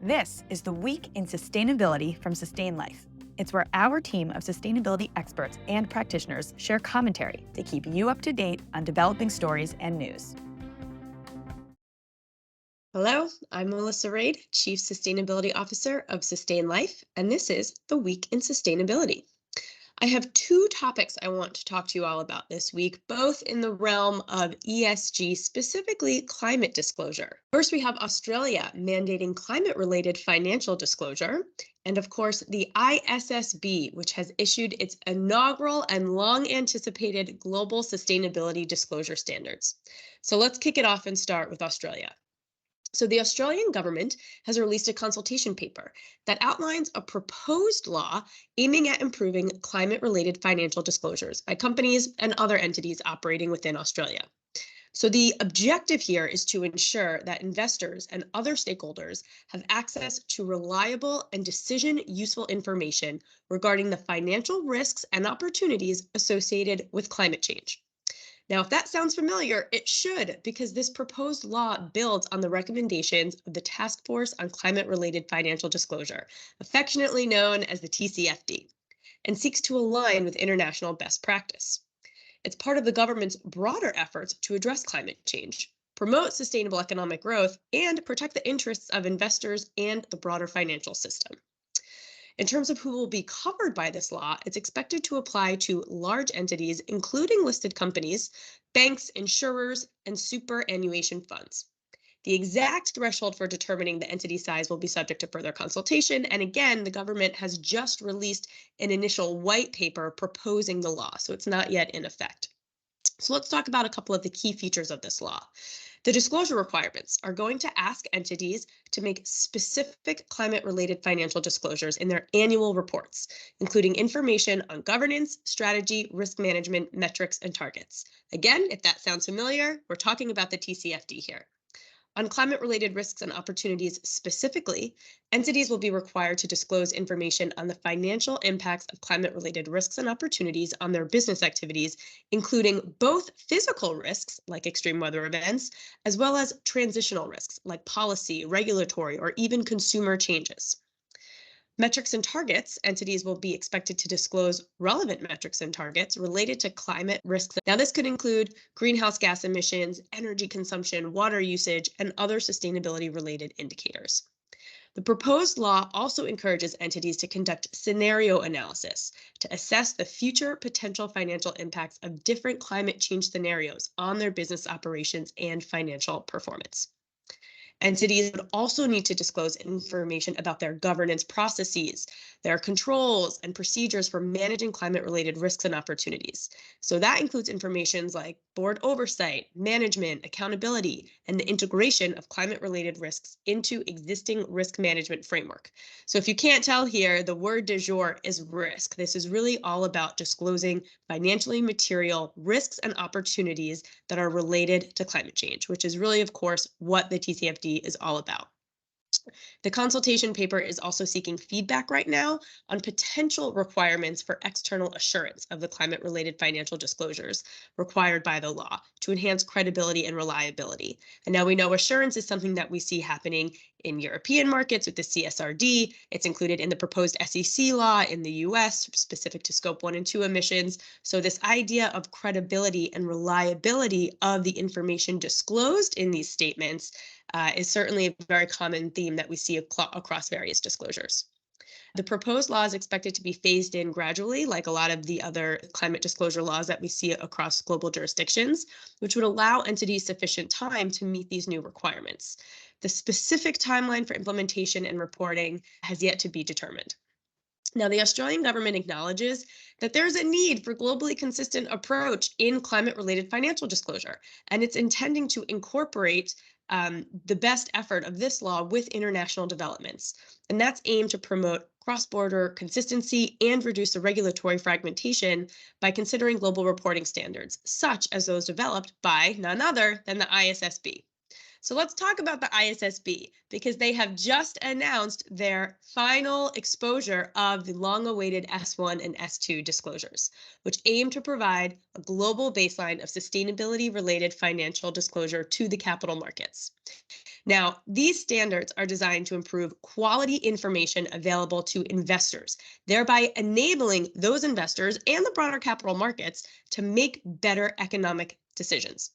This is the Week in Sustainability from Sustain.Life. It's where our team of sustainability experts and practitioners share commentary to keep you up to date on developing stories and news. Hello, I'm Melissa Raid, Chief Sustainability Officer of Sustain.Life, and this is the Week in Sustainability. I have two topics I want to talk to you all about this week, both in the realm of ESG, specifically climate disclosure. First, we have Australia mandating climate-related financial disclosure, and of course, the ISSB, which has issued its inaugural and long-anticipated global sustainability disclosure standards. So let's kick it off and start with Australia. So the Australian government has released a consultation paper that outlines a proposed law aiming at improving climate-related financial disclosures by companies and other entities operating within Australia. So the objective here is to ensure that investors and other stakeholders have access to reliable and decision-useful information regarding the financial risks and opportunities associated with climate change. Now, if that sounds familiar, it should, because this proposed law builds on the recommendations of the Task Force on Climate-Related Financial Disclosure, affectionately known as the TCFD, and seeks to align with international best practice. It's part of the government's broader efforts to address climate change, promote sustainable economic growth, and protect the interests of investors and the broader financial system. In terms of who will be covered by this law, it's expected to apply to large entities, including listed companies, banks, insurers, and superannuation funds. The exact threshold for determining the entity size will be subject to further consultation. And again, the government has just released an initial white paper proposing the law, so it's not yet in effect. So let's talk about a couple of the key features of this law. The disclosure requirements are going to ask entities to make specific climate-related financial disclosures in their annual reports, including information on governance, strategy, risk management, metrics, and targets. Again, if that sounds familiar, we're talking about the TCFD here. On climate-related risks and opportunities specifically, entities will be required to disclose information on the financial impacts of climate-related risks and opportunities on their business activities, including both physical risks, like extreme weather events, as well as transitional risks, like policy, regulatory, or even consumer changes. Metrics and targets, entities will be expected to disclose relevant metrics and targets related to climate risks. Now, this could include greenhouse gas emissions, energy consumption, water usage, and other sustainability related indicators. The proposed law also encourages entities to conduct scenario analysis to assess the future potential financial impacts of different climate change scenarios on their business operations and financial performance. Entities would also need to disclose information about their governance processes, their controls, and procedures for managing climate-related risks and opportunities. So that includes information like board oversight, management, accountability, and the integration of climate-related risks into existing risk management framework. So if you can't tell here, the word du jour is risk. This is really all about disclosing financially material risks and opportunities that are related to climate change, which is really, of course, what the TCFD is all about. The consultation paper is also seeking feedback right now on potential requirements for external assurance of the climate-related financial disclosures required by the law to enhance credibility and reliability. And now we know assurance is something that we see happening in European markets with the CSRD. It's included in the proposed SEC law in the US, specific to Scope 1 and 2 emissions. So this idea of credibility and reliability of the information disclosed in these statements is certainly a very common theme that we see across various disclosures. The proposed law is expected to be phased in gradually, like a lot of the other climate disclosure laws that we see across global jurisdictions, which would allow entities sufficient time to meet these new requirements. The specific timeline for implementation and reporting has yet to be determined. Now, the Australian government acknowledges that there's a need for globally consistent approach in climate-related financial disclosure, and it's intending to incorporate the best effort of this law with international developments. And that's aimed to promote cross-border consistency and reduce the regulatory fragmentation by considering global reporting standards, such as those developed by none other than the ISSB. So let's talk about the ISSB, because they have just announced their final exposure of the long-awaited S1 and S2 disclosures, which aim to provide a global baseline of sustainability-related financial disclosure to the capital markets. Now, these standards are designed to improve quality information available to investors, thereby enabling those investors and the broader capital markets to make better economic decisions.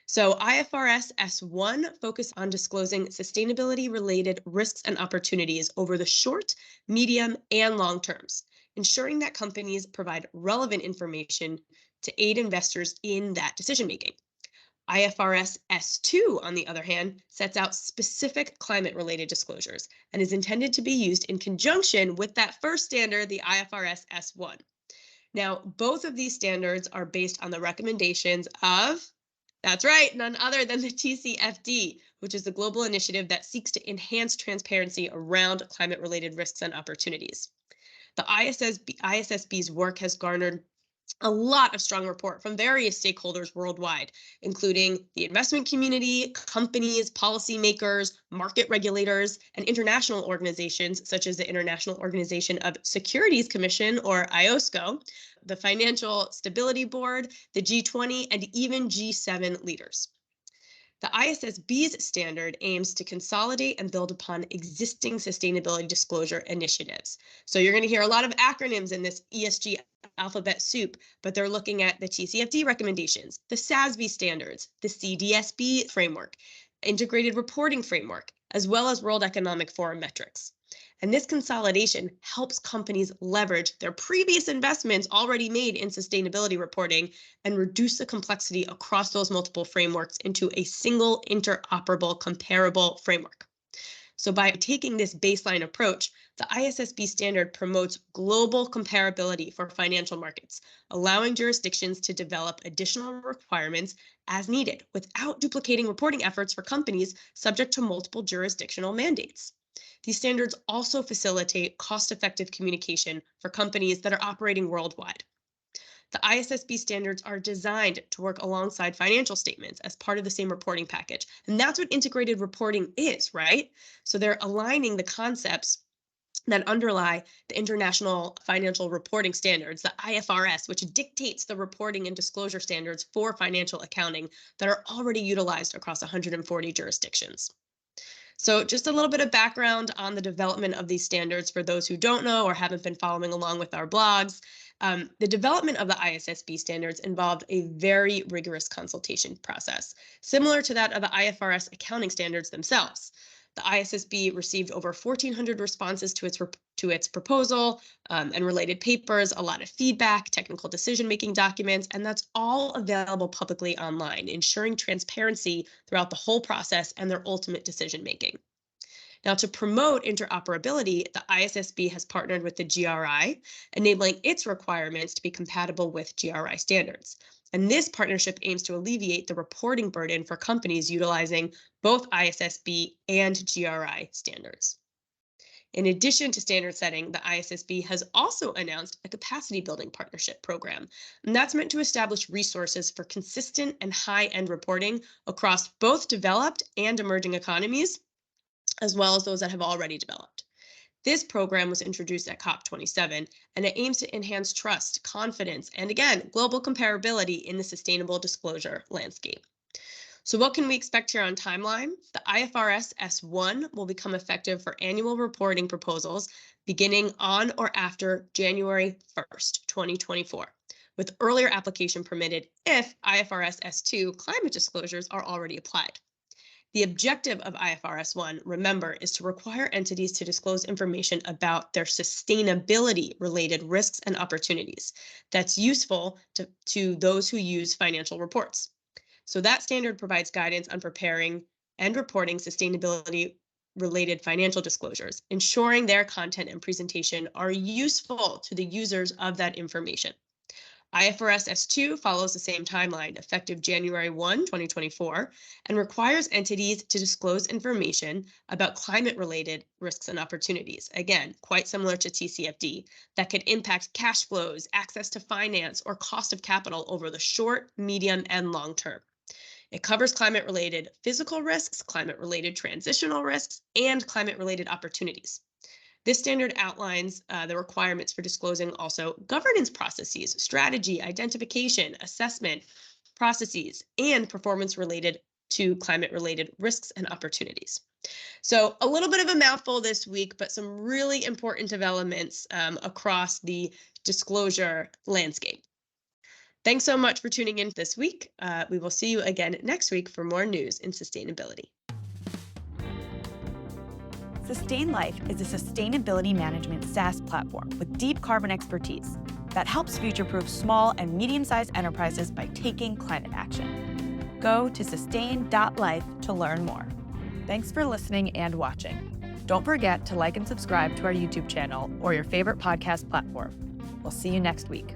So IFRS S1 focus on disclosing sustainability-related risks and opportunities over the short, medium, and long terms, ensuring that companies provide relevant information to aid investors in that decision-making. IFRS S2, on the other hand, sets out specific climate-related disclosures and is intended to be used in conjunction with that first standard, the IFRS S1. Now, both of these standards are based on the recommendations of, that's right, none other than the TCFD, which is the global initiative that seeks to enhance transparency around climate-related risks and opportunities. The ISSB's work has garnered a lot of strong support from various stakeholders worldwide, including the investment community, companies, policymakers, market regulators, and international organizations such as the International Organization of Securities Commission, or IOSCO, the Financial Stability Board, the G20, and even G7 leaders. The ISSB's standard aims to consolidate and build upon existing sustainability disclosure initiatives. So you're going to hear a lot of acronyms in this ESG alphabet soup, but they're looking at the TCFD recommendations, the SASB standards, the CDSB framework, integrated reporting framework, as well as World Economic Forum metrics. And this consolidation helps companies leverage their previous investments already made in sustainability reporting and reduce the complexity across those multiple frameworks into a single interoperable, comparable framework. So by taking this baseline approach, the ISSB standard promotes global comparability for financial markets, allowing jurisdictions to develop additional requirements as needed without duplicating reporting efforts for companies subject to multiple jurisdictional mandates. These standards also facilitate cost-effective communication for companies that are operating worldwide. The ISSB standards are designed to work alongside financial statements as part of the same reporting package. And that's what integrated reporting is, right? So they're aligning the concepts that underlie the International Financial Reporting Standards, the IFRS, which dictates the reporting and disclosure standards for financial accounting that are already utilized across 140 jurisdictions. So just a little bit of background on the development of these standards for those who don't know or haven't been following along with our blogs. The development of the ISSB standards involved a very rigorous consultation process, similar to that of the IFRS accounting standards themselves. The ISSB received over 1,400 responses to its proposal and related papers, a lot of feedback, technical decision-making documents, and that's all available publicly online, ensuring transparency throughout the whole process and their ultimate decision-making. Now, to promote interoperability, the ISSB has partnered with the GRI, enabling its requirements to be compatible with GRI standards. And this partnership aims to alleviate the reporting burden for companies utilizing both ISSB and GRI standards. In addition to standard setting, the ISSB has also announced a capacity building partnership program, and that's meant to establish resources for consistent and high-end reporting across both developed and emerging economies, as well as those that have already developed. This program was introduced at COP27, and it aims to enhance trust, confidence, and again, global comparability in the sustainable disclosure landscape. So what can we expect here on timeline? The IFRS S1 will become effective for annual reporting proposals beginning on or after January 1st, 2024, with earlier application permitted if IFRS S2 climate disclosures are already applied. The objective of IFRS 1, remember, is to require entities to disclose information about their sustainability-related risks and opportunities that's useful to those who use financial reports. So that standard provides guidance on preparing and reporting sustainability-related financial disclosures, ensuring their content and presentation are useful to the users of that information. IFRS S2 follows the same timeline, effective January 1, 2024, and requires entities to disclose information about climate-related risks and opportunities, again, quite similar to TCFD, that could impact cash flows, access to finance, or cost of capital over the short, medium, and long term. It covers climate-related physical risks, climate-related transitional risks, and climate-related opportunities. This standard outlines the requirements for disclosing also governance processes, strategy, identification, assessment processes, and performance-related to climate-related risks and opportunities. So a little bit of a mouthful this week, but some really important developments across the disclosure landscape. Thanks so much for tuning in this week. We will see you again next week for more news in sustainability. Sustain.Life is a sustainability management SaaS platform with deep carbon expertise that helps future-proof small and medium-sized enterprises by taking climate action. Go to Sustain.Life to learn more. Thanks for listening and watching. Don't forget to like and subscribe to our YouTube channel or your favorite podcast platform. We'll see you next week.